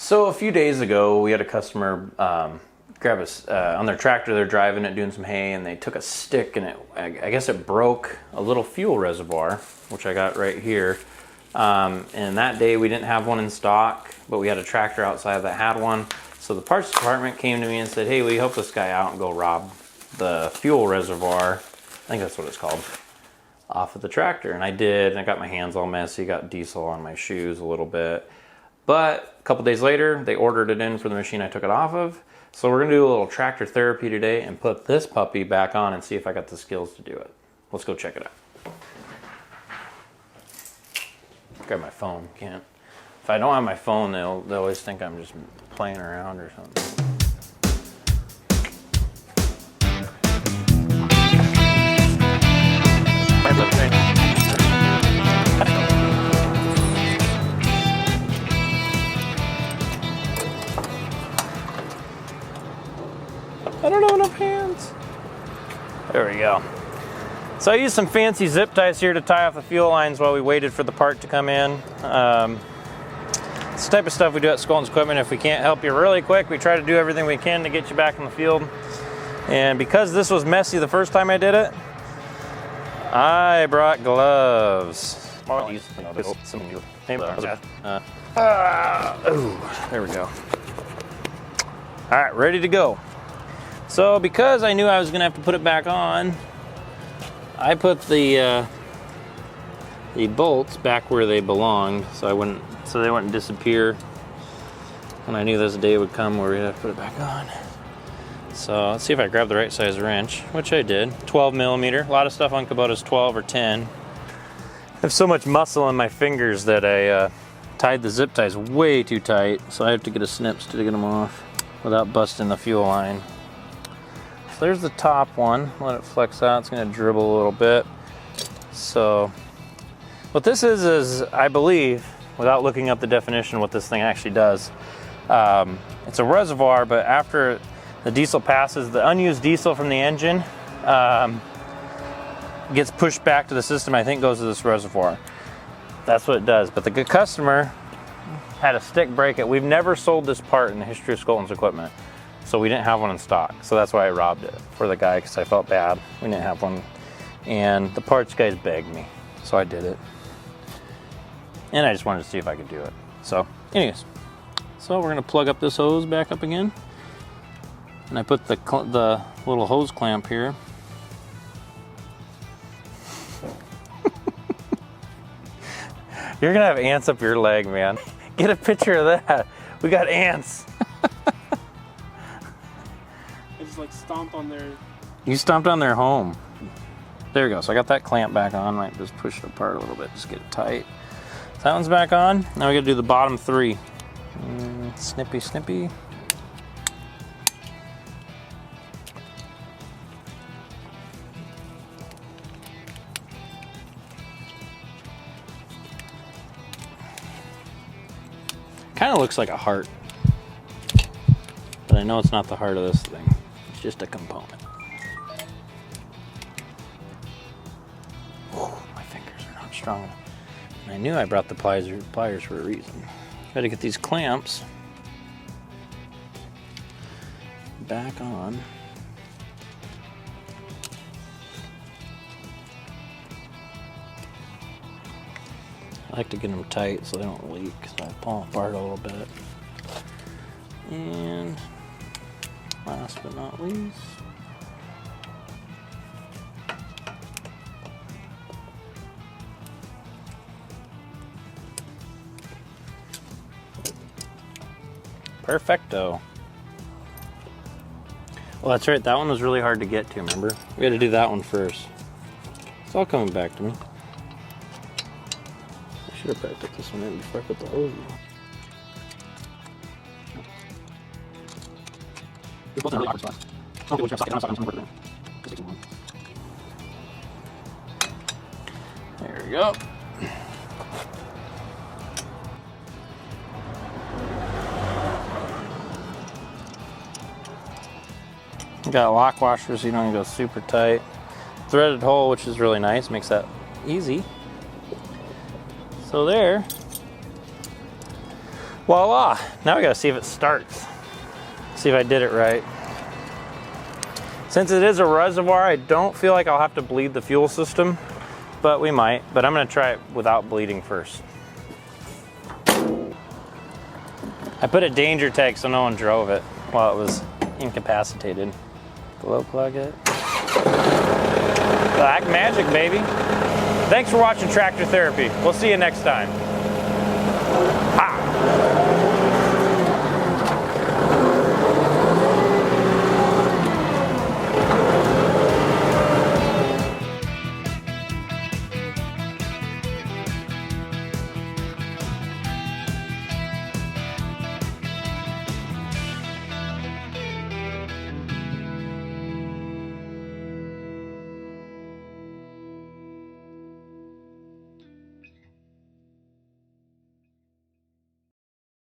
So a few days ago, we had a customer grab us on their tractor. They're driving it, doing some hay, and they took a stick, and I guess it broke a little fuel reservoir, which I got right here. And that day we didn't have one in stock, but we had a tractor outside that had one. So the parts department came to me and said, "Hey, will you help this guy out and go rob the fuel reservoir?" I think that's what it's called, off of the tractor. And I did, and I got my hands all messy, got diesel on my shoes a little bit. But a couple days later, they ordered it in for the machine I took it off of. So we're gonna do a little tractor therapy today and put this puppy back on and see if I got the skills to do it. Let's go check it out. Grab my phone, can't. If I don't have my phone, they'll always think I'm just playing around or something. I don't have enough hands. There we go. So I used some fancy zip ties here to tie off the fuel lines while we waited for the part to come in. It's the type of stuff we do at Skolton's Equipment. If we can't help you really quick, we try to do everything we can to get you back in the field. And because this was messy the first time I did it, I brought gloves. There we go. All right, ready to go. So because I knew I was gonna have to put it back on, I put the bolts back where they belonged, so they wouldn't disappear. And I knew this day would come where we'd have to put it back on. So let's see if I grab the right size wrench, which I did. 12 millimeter. A lot of stuff on Kubota's 12 or 10. I have so much muscle in my fingers that I tied the zip ties way too tight, so I have to get a snips to get them off without busting the fuel line. So there's the top one. Let it flex out. It's going to dribble a little bit. So what this is I believe, without looking up the definition, what this thing actually does. It's a reservoir, but after the diesel passes, the unused diesel from the engine gets pushed back to the system. I think goes to this reservoir. That's what it does. But the good customer had a stick break it. We've never sold this part in the history of Skolton's Equipment, so we didn't have one in stock. So that's why I robbed it for the guy, because I felt bad. We didn't have one, and the parts guys begged me, so I did it. And I just wanted to see if I could do it. So anyways, so we're gonna plug up this hose back up again. And I put the little hose clamp here. You're gonna have ants up your leg, man. Get a picture of that. We got ants. I just like stomped on their... You stomped on their home. There you go. So I got that clamp back on. Might just push it apart a little bit, just get it tight. So that one's back on. Now we gotta do the bottom three. Snippy, snippy. Kind of looks like a heart, but I know it's not the heart of this thing. It's just a component. Oh, my fingers are not strong enough. And I knew I brought the pliers for a reason. Got to get these clamps back on. I like to get them tight so they don't leak, so I pull them apart a little bit. And last but not least, perfecto. Well, that's right, that one was really hard to get to, remember? We had to do that one first. It's all coming back to me. I should have probably put this one in before I put the hose in. There we go. Got lock washers so you don't have to go super tight. Threaded hole, which is really nice, makes that easy. So there. Voila! Now we gotta see if it starts. See if I did it right. Since it is a reservoir, I don't feel like I'll have to bleed the fuel system, but we might. But I'm gonna try it without bleeding first. I put a danger tag so no one drove it while it was incapacitated. Glow plug it. Black magic, baby. Thanks for watching Tractor Therapy. We'll see you next time. Ha!